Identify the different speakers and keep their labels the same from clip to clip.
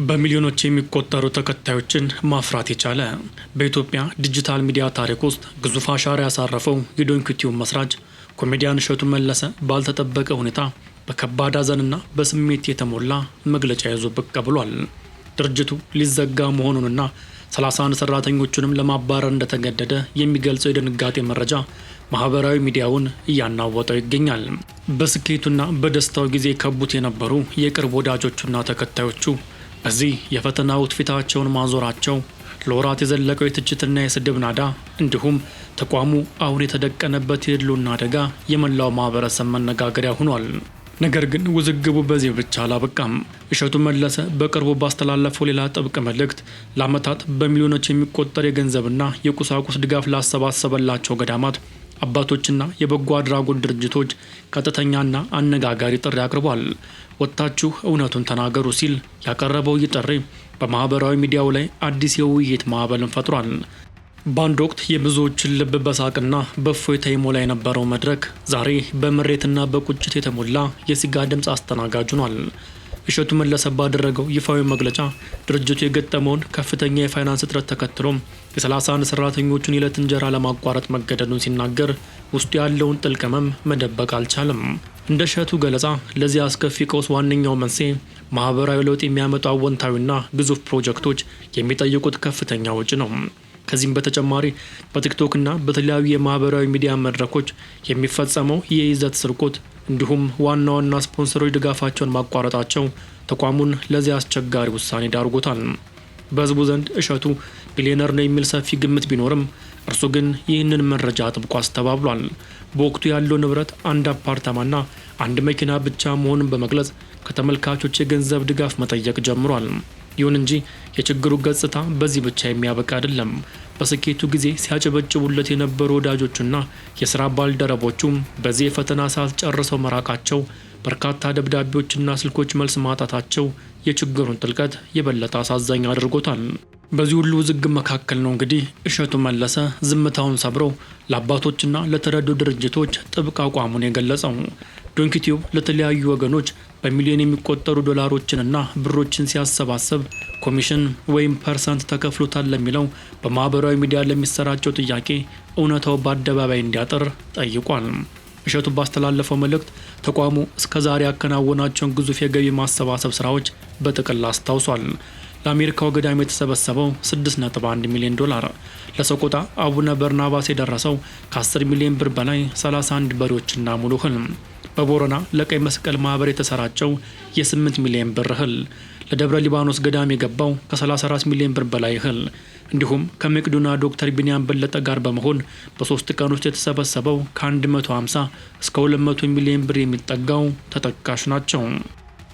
Speaker 1: በሚሊዮኖች የሚቆጠሩ ተከታዮችን ማፍራት የቻለ በኢትዮጵያ ዲጂታል ሚዲያ ታሪክ ውስጥ ግዙፍ አሻራ ያሳረፈው የዶንኪቲዩብ መስራች ኮሜዲያን እሸቱ መለሰ ባልተጠበቀ ሁኔታ በከባድ ሐዘንና በስሜት የተሞላ መግለጫ ይዞ ብቅ ብሏል። ድርጅቱ ሊዘጋ መሆኑንና 31 ሰራተኞቹንም ለማባረር እንደተገደደ የሚገልጸው የድንጋጤ መረጃ ማህበራዊ ሚዲያውን እያናወጠው ይገኛል። በስኬቱና በደስታው ጊዜ ከቡት የነበሩ የቅርብ ወዳጆቹና ተከታዮቹ በዚህ የፈተና ወቅት ፊታቸውን ማዞራቸው ለወራት የዘለቀው የትችትና የስድብ ናዳ እንዲሁም ተቋሙ አሁን የተደቀነበት የህልውና አደጋ የመላው ማህበረሰብ መነጋገሪያ ሆኗል። ነገር ግን ውዝግቡ በዚህ ብቻ አላበቃም። እሸቱ መለሰ በቅርቡ ባስተላለፈው ሌላ ጥብቅ መልእክት ለዓመታት በሚሊዮኖች የሚቆጠር የገንዘብና የቁሳቁስ ድጋፍ ላሰባሰበላቸው ገዳማት፣ አባቶችና የበጎ አድራጎት ድርጅቶች ቀጥተኛና አነጋጋሪ ጥሪ አቅርቧል። ወጥታችሁ እውነቱን ተናገሩ ሲል ያቀረበው ይህ ጥሪ በማህበራዊ ሚዲያው ላይ አዲስ የውይይት ማዕበልን ፈጥሯል። በአንድ ወቅት የብዙዎችን ልብ በሳቅና በእፎይታ ይሞላ የነበረው መድረክ ዛሬ በምሬትና በቁጭት የተሞላ የሲጋ ድምፅ አስተናጋጅ ሆኗል። እሸቱ መለሰ ባደረገው ይፋዊ መግለጫ ድርጅቱ የገጠመውን ከፍተኛ የፋይናንስ እጥረት ተከትሎም የ31 ሰራተኞቹን የዕለት እንጀራ ለማቋረጥ መገደዱን ሲናገር ውስጡ ያለውን ጥልቅ ህመም መደበቅ አልቻለም። እንደ እሸቱ ገለጻ ለዚህ አስከፊ ቀውስ ዋነኛው መንስኤ ማህበራዊ ለውጥ የሚያመጡ አወንታዊና ግዙፍ ፕሮጀክቶች የሚጠይቁት ከፍተኛ ወጪ ነው። ከዚህም በተጨማሪ በቲክቶክና በተለያዩ የማህበራዊ ሚዲያ መድረኮች የሚፈጸመው የይዘት ስርቆት እንዲሁም ዋና ዋና ስፖንሰሮች ድጋፋቸውን ማቋረጣቸው ተቋሙን ለዚህ አስቸጋሪ ውሳኔ ዳርጎታል። በህዝቡ ዘንድ እሸቱ ቢሊዮነር ነው የሚል ሰፊ ግምት ቢኖርም እርሱ ግን ይህንን መረጃ አጥብቆ አስተባብሏል። በወቅቱ ያለው ንብረት አንድ አፓርታማና አንድ መኪና ብቻ መሆኑን በመግለጽ ከተመልካቾች የገንዘብ ድጋፍ መጠየቅ ጀምሯል። ይሁን እንጂ የችግሩ ገጽታ በዚህ ብቻ የሚያበቃ አይደለም። በስኬቱ ጊዜ ሲያጨበጭቡለት የነበሩ ወዳጆቹና የስራ ባልደረቦቹም በዚህ የፈተና ሰዓት ጨርሰው መራቃቸው፣ በርካታ ደብዳቤዎችና ስልኮች መልስ ማጣታቸው የችግሩን ጥልቀት የበለጠ አሳዛኝ አድርጎታል። በዚህ ሁሉ ውዝግብ መካከል ነው እንግዲህ እሸቱ መለሰ ዝምታውን ሰብሮ ለአባቶችና ለተረዱ ድርጅቶች ጥብቅ አቋሙን የገለጸው። ዶንኪቲዩብ ለተለያዩ ወገኖች በሚሊዮን የሚቆጠሩ ዶላሮችንና ብሮችን ሲያሰባስብ ኮሚሽን ወይም ፐርሰንት ተከፍሎታል ለሚለው በማህበራዊ ሚዲያ ለሚሰራጨው ጥያቄ እውነታው በአደባባይ እንዲያጠር ጠይቋል። እሸቱ ባስተላለፈው መልእክት ተቋሙ እስከዛሬ ያከናወናቸውን ግዙፍ የገቢ ማሰባሰብ ስራዎች በጥቅል አስታውሷል። ለአሜሪካው ገዳም የተሰበሰበው 6.1 ሚሊዮን ዶላር፣ ለሰቆጣ አቡነ በርናባስ የደረሰው ከ10 ሚሊዮን ብር በላይ 31 በሬዎችና ሙሉ እህል፣ በቦረና ለቀይ መስቀል ማህበር የተሰራጨው የ8 ሚሊዮን ብር እህል፣ ለደብረ ሊባኖስ ገዳም የገባው ከ34 ሚሊዮን ብር በላይ እህል እንዲሁም ከመቄዶንያ ዶክተር ቢንያም በለጠ ጋር በመሆን በ3 ቀን ውስጥ የተሰበሰበው ከ150 እስከ 200 ሚሊዮን ብር የሚጠጋው ተጠቃሽ ናቸው።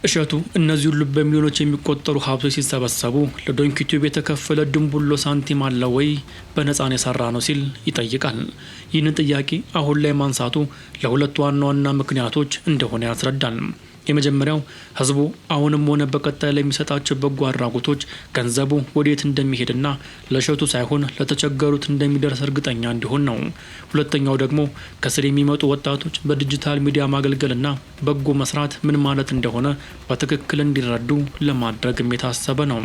Speaker 1: እሸቱ እነዚህ ሁሉ በሚሊዮኖች የሚቆጠሩ ሀብቶች ሲሰበሰቡ ለዶንኪቲዩብ የተከፈለ ድንቡሎ ሳንቲም አለ ወይ? በነፃን የሰራ ነው ሲል ይጠይቃል። ይህንን ጥያቄ አሁን ላይ ማንሳቱ ለሁለት ዋና ዋና ምክንያቶች እንደሆነ ያስረዳል። የመጀመሪያው ህዝቡ አሁንም ሆነ በቀጣይ ለሚሰጣቸው በጎ አድራጎቶች ገንዘቡ ወዴት እንደሚሄድና ለእሸቱ ሳይሆን ለተቸገሩት እንደሚደርስ እርግጠኛ እንዲሆን ነው። ሁለተኛው ደግሞ ከስር የሚመጡ ወጣቶች በዲጂታል ሚዲያ ማገልገልና በጎ መስራት ምን ማለት እንደሆነ በትክክል እንዲረዱ ለማድረግም የታሰበ ነው።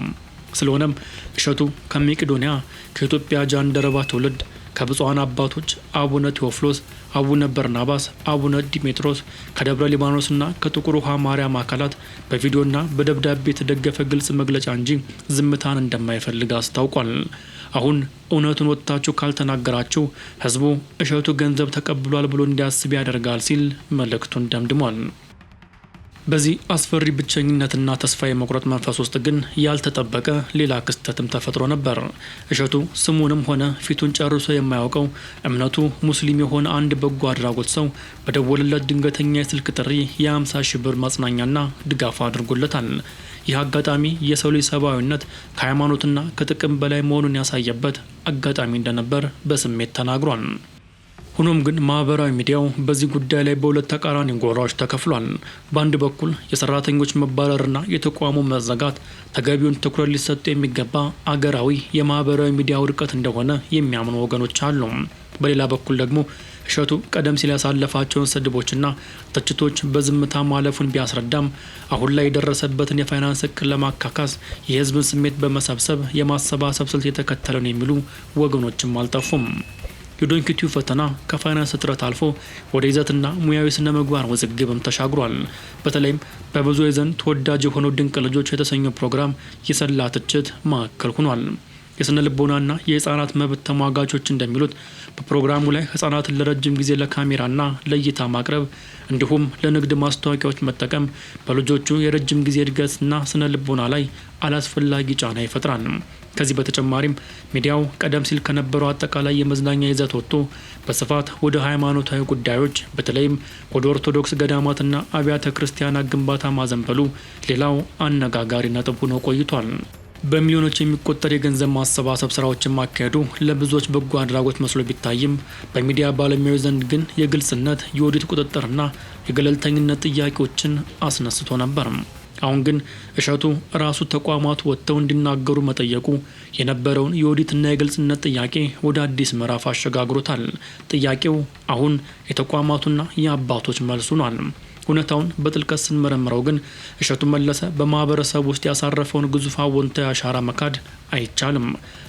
Speaker 1: ስለሆነም እሸቱ ከመቄዶንያ፣ ከኢትዮጵያ ጃንደረባ ትውልድ፣ ከብፁዓን አባቶች አቡነ ቴዎፍሎስ፣ አቡነ በርናባስ፣ አቡነ ዲሜጥሮስ፣ ከደብረ ሊባኖስና ከጥቁር ውሃ ማርያም አካላት በቪዲዮና በደብዳቤ የተደገፈ ግልጽ መግለጫ እንጂ ዝምታን እንደማይፈልግ አስታውቋል። አሁን እውነቱን ወጥታችሁ ካልተናገራችሁ ህዝቡ እሸቱ ገንዘብ ተቀብሏል ብሎ እንዲያስብ ያደርጋል ሲል መልእክቱን ደምድሟል። በዚህ አስፈሪ ብቸኝነትና ተስፋ የመቁረጥ መንፈስ ውስጥ ግን ያልተጠበቀ ሌላ ክስተትም ተፈጥሮ ነበር። እሸቱ ስሙንም ሆነ ፊቱን ጨርሶ የማያውቀው እምነቱ ሙስሊም የሆነ አንድ በጎ አድራጎት ሰው በደወለለት ድንገተኛ የስልክ ጥሪ የ50 ሺህ ብር ማጽናኛና ድጋፍ አድርጎለታል። ይህ አጋጣሚ የሰው ልጅ ሰብአዊነት ከሃይማኖትና ከጥቅም በላይ መሆኑን ያሳየበት አጋጣሚ እንደነበር በስሜት ተናግሯል። ሆኖም ግን ማህበራዊ ሚዲያው በዚህ ጉዳይ ላይ በሁለት ተቃራኒ ጎራዎች ተከፍሏል። በአንድ በኩል የሰራተኞች መባረርና የተቋሙ መዘጋት ተገቢውን ትኩረት ሊሰጡ የሚገባ አገራዊ የማህበራዊ ሚዲያ ውድቀት እንደሆነ የሚያምኑ ወገኖች አሉ። በሌላ በኩል ደግሞ እሸቱ ቀደም ሲል ያሳለፋቸውን ስድቦችና ትችቶች በዝምታ ማለፉን ቢያስረዳም አሁን ላይ የደረሰበትን የፋይናንስ እክል ለማካካስ የህዝብን ስሜት በመሰብሰብ የማሰባሰብ ስልት የተከተለ ነው የሚሉ ወገኖችም አልጠፉም። የዶንኪቲዩብ ፈተና ከፋይናንስ እጥረት አልፎ ወደ ይዘትና ሙያዊ ስነ ምግባር ውዝግብም ተሻግሯል። በተለይም በብዙ ዘንድ ተወዳጅ የሆነው ድንቅ ልጆች የተሰኘው ፕሮግራም የሰላ ትችት ማዕከል ሆኗል። የስነ ልቦናና የህፃናት መብት ተሟጋቾች እንደሚሉት በፕሮግራሙ ላይ ህፃናትን ለረጅም ጊዜ ለካሜራና ለእይታ ማቅረብ እንዲሁም ለንግድ ማስታወቂያዎች መጠቀም በልጆቹ የረጅም ጊዜ እድገትና ስነ ልቦና ላይ አላስፈላጊ ጫና ይፈጥራል። ከዚህ በተጨማሪም ሚዲያው ቀደም ሲል ከነበረው አጠቃላይ የመዝናኛ ይዘት ወጥቶ በስፋት ወደ ሃይማኖታዊ ጉዳዮች በተለይም ወደ ኦርቶዶክስ ገዳማትና አብያተ ክርስቲያናት ግንባታ ማዘንበሉ ሌላው አነጋጋሪ ነጥብ ሆኖ ቆይቷል። በሚሊዮኖች የሚቆጠር የገንዘብ ማሰባሰብ ስራዎችን ማካሄዱ ለብዙዎች በጎ አድራጎት መስሎ ቢታይም በሚዲያ ባለሙያዎች ዘንድ ግን የግልጽነት፣ የኦዲት ቁጥጥርና የገለልተኝነት ጥያቄዎችን አስነስቶ ነበር። አሁን ግን እሸቱ ራሱ ተቋማቱ ወጥተው እንዲናገሩ መጠየቁ የነበረውን የኦዲትና የግልጽነት ጥያቄ ወደ አዲስ ምዕራፍ አሸጋግሮታል። ጥያቄው አሁን የተቋማቱና የአባቶች መልስ ሆኗል። እውነታውን በጥልቀት ስንመረምረው ግን እሸቱ መለሰ በማህበረሰብ ውስጥ ያሳረፈውን ግዙፍ አዎንታዊ አሻራ መካድ አይቻልም።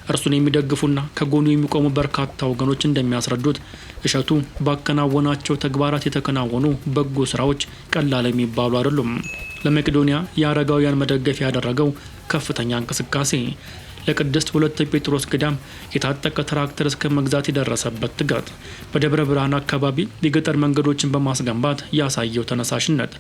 Speaker 1: እርሱን የሚደግፉና ከጎኑ የሚቆሙ በርካታ ወገኖች እንደሚያስረዱት እሸቱ ባከናወናቸው ተግባራት የተከናወኑ በጎ ስራዎች ቀላል የሚባሉ አይደሉም። ለመቄዶንያ የአረጋውያን መደገፊያ ያደረገው ከፍተኛ እንቅስቃሴ፣ ለቅድስት ሁለተ ጴጥሮስ ገዳም የታጠቀ ትራክተር እስከ መግዛት የደረሰበት ትጋት፣ በደብረ ብርሃን አካባቢ የገጠር መንገዶችን በማስገንባት ያሳየው ተነሳሽነት፣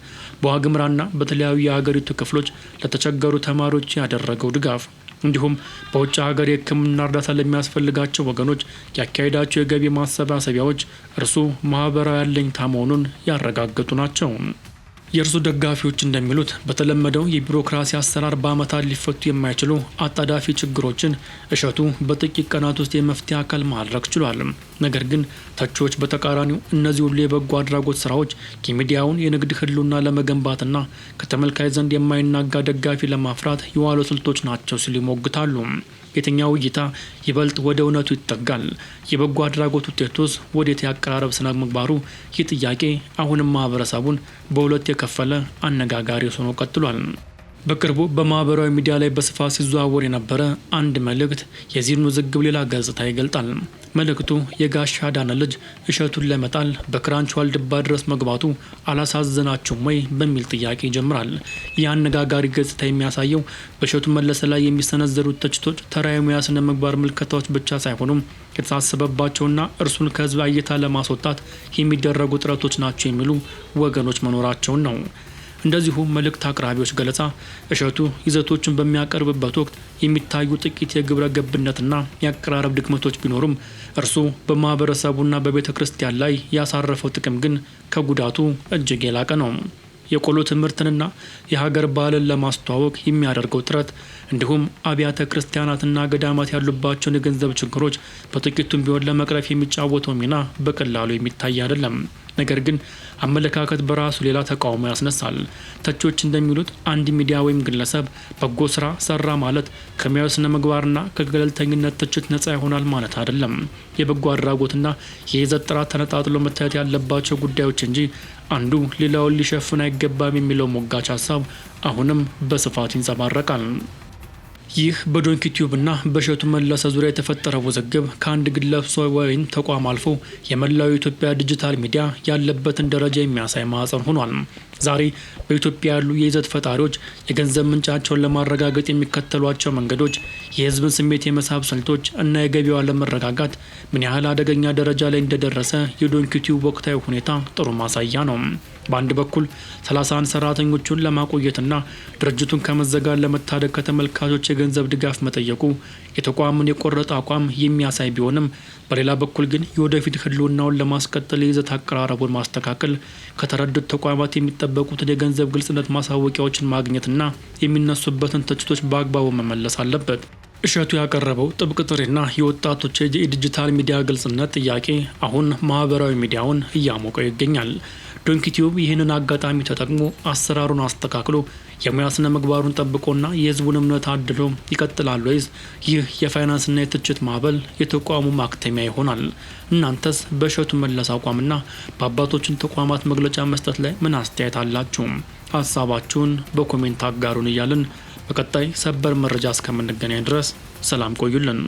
Speaker 1: በዋግምራና በተለያዩ የሀገሪቱ ክፍሎች ለተቸገሩ ተማሪዎች ያደረገው ድጋፍ እንዲሁም በውጭ ሀገር የሕክምና እርዳታ ለሚያስፈልጋቸው ወገኖች ያካሄዳቸው የገቢ ማሰባሰቢያዎች እርሱ ማህበራዊ አለኝታ መሆኑን ያረጋገጡ ናቸው። የእርሱ ደጋፊዎች እንደሚሉት በተለመደው የቢሮክራሲ አሰራር በዓመታት ሊፈቱ የማይችሉ አጣዳፊ ችግሮችን እሸቱ በጥቂት ቀናት ውስጥ የመፍትሄ አካል ማድረግ ችሏል። ነገር ግን ተቺዎች በተቃራኒው እነዚህ ሁሉ የበጎ አድራጎት ስራዎች የሚዲያውን የንግድ ህልውና ለመገንባትና ከተመልካች ዘንድ የማይናጋ ደጋፊ ለማፍራት የዋሉ ስልቶች ናቸው ሲሉ ይሞግታሉ። የትኛው እይታ ይበልጥ ወደ እውነቱ ይጠጋል? የበጎ አድራጎት ውጤቱስ ወዴት ያቀራረብ ስነ ምግባሩ? ይህ ጥያቄ አሁንም ማህበረሰቡን በሁለት የከፈለ አነጋጋሪ ሆኖ ቀጥሏል። በቅርቡ በማህበራዊ ሚዲያ ላይ በስፋት ሲዘዋወር የነበረ አንድ መልእክት የዚህን ውዝግብ ሌላ ገጽታ ይገልጣል። መልእክቱ የጋሽ አዳነ ልጅ እሸቱን ለመጣል በክራንች ዋልድባ ድረስ መግባቱ አላሳዘናችሁም ወይ በሚል ጥያቄ ይጀምራል። ይህ አነጋጋሪ ገጽታ የሚያሳየው በእሸቱ መለሰ ላይ የሚሰነዘሩት ትችቶች ተራ የሙያ ስነ ምግባር ምልከታዎች ብቻ ሳይሆኑም የተሳሰበባቸውና እርሱን ከህዝብ እይታ ለማስወጣት የሚደረጉ ጥረቶች ናቸው የሚሉ ወገኖች መኖራቸውን ነው። እንደዚሁ መልእክት አቅራቢዎች ገለጻ እሸቱ ይዘቶችን በሚያቀርብበት ወቅት የሚታዩ ጥቂት የግብረ ገብነትና የአቀራረብ ድክመቶች ቢኖሩም እርሱ በማህበረሰቡና በቤተ ክርስቲያን ላይ ያሳረፈው ጥቅም ግን ከጉዳቱ እጅግ የላቀ ነው። የቆሎ ትምህርትንና የሀገር ባህልን ለማስተዋወቅ የሚያደርገው ጥረት እንዲሁም አብያተ ክርስቲያናትና ገዳማት ያሉባቸውን የገንዘብ ችግሮች በጥቂቱም ቢሆን ለመቅረፍ የሚጫወተው ሚና በቀላሉ የሚታይ አይደለም። ነገር ግን አመለካከት በራሱ ሌላ ተቃውሞ ያስነሳል። ተቺዎች እንደሚሉት አንድ ሚዲያ ወይም ግለሰብ በጎ ስራ ሰራ ማለት ከሙያዊ ስነ ምግባርና ከገለልተኝነት ትችት ነጻ ይሆናል ማለት አይደለም። የበጎ አድራጎትና የይዘት ጥራት ተነጣጥሎ መታየት ያለባቸው ጉዳዮች እንጂ አንዱ ሌላውን ሊሸፍን አይገባም የሚለው ሞጋች ሀሳብ አሁንም በስፋት ይንጸባረቃል። ይህ በዶንኪቲዩብ እና በእሸቱ መለሰ ዙሪያ የተፈጠረ ውዝግብ ከአንድ ግለሰብ ወይም ተቋም አልፎ የመላው የኢትዮጵያ ዲጂታል ሚዲያ ያለበትን ደረጃ የሚያሳይ ማዕፀን ሆኗል። ዛሬ በኢትዮጵያ ያሉ የይዘት ፈጣሪዎች የገንዘብ ምንጫቸውን ለማረጋገጥ የሚከተሏቸው መንገዶች፣ የህዝብን ስሜት የመሳብ ስልቶች እና የገቢው አለመረጋጋት ምን ያህል አደገኛ ደረጃ ላይ እንደደረሰ የዶንኪቲዩብ ወቅታዊ ሁኔታ ጥሩ ማሳያ ነው። በአንድ በኩል 31 ሰራተኞቹን ለማቆየትና ድርጅቱን ከመዘጋት ለመታደግ ከተመልካቾች የገንዘብ ድጋፍ መጠየቁ የተቋሙን የቆረጠ አቋም የሚያሳይ ቢሆንም በሌላ በኩል ግን የወደፊት ህልውናውን ለማስቀጠል የይዘት አቀራረቡን ማስተካከል፣ ከተረዱት ተቋማት የሚጠበቁትን የገንዘብ ግልጽነት ማሳወቂያዎችን ማግኘትና የሚነሱበትን ትችቶች በአግባቡ መመለስ አለበት። እሸቱ ያቀረበው ጥብቅ ጥሪና የወጣቶች የዲጂታል ሚዲያ ግልጽነት ጥያቄ አሁን ማህበራዊ ሚዲያውን እያሞቀው ይገኛል። ዶንኪቲዩብ ይህንን አጋጣሚ ተጠቅሞ አሰራሩን አስተካክሎ የሙያ ስነ ምግባሩን ጠብቆና የህዝቡን እምነት አድሎ ይቀጥላል ወይስ ይህ የፋይናንስና የትችት ማዕበል የተቋሙ ማክተሚያ ይሆናል? እናንተስ በእሸቱ መለሰ አቋምና በአባቶችን ተቋማት መግለጫ መስጠት ላይ ምን አስተያየት አላችሁ? ሀሳባችሁን በኮሜንት አጋሩን እያልን በቀጣይ ሰበር መረጃ እስከምንገናኝ ድረስ ሰላም ቆዩልን።